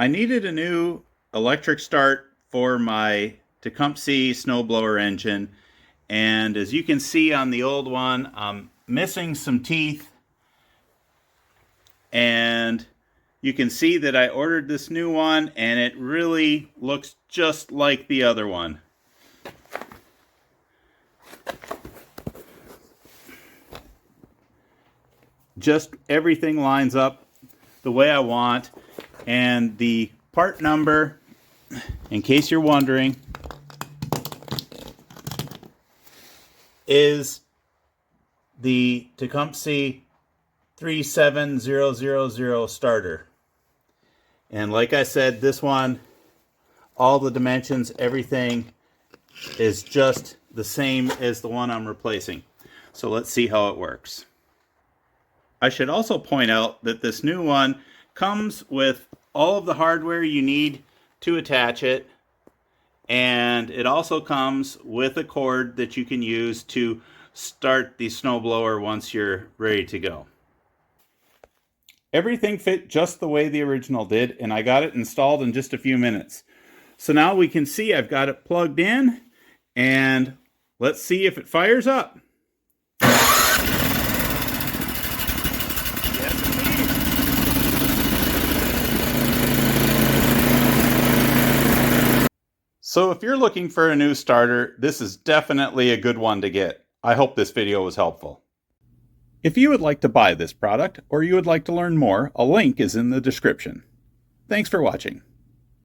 I needed a new electric start for my Tecumseh snowblower engine, and as you can see on the old one, I'm missing some teeth, and you can see that I ordered this new one and it really looks just like the other one. Just everything lines up the way I want, and the part number, in case you're wondering, is the Tecumseh 37000 starter. And like I said, this one, all the dimensions, everything is just the same as the one I'm replacing. So let's see how it works. I should also point out that this new one comes with all of the hardware you need to attach it, and it also comes with a cord that you can use to start the snowblower once you're ready to go. Everything fit just the way the original did, and I got it installed in just a few minutes. So now we can see I've got it plugged in, and let's see if it fires up. So if you're looking for a new starter, this is definitely a good one to get. I hope this video was helpful. If you would like to buy this product or you would like to learn more, a link is in the description. Thanks for watching.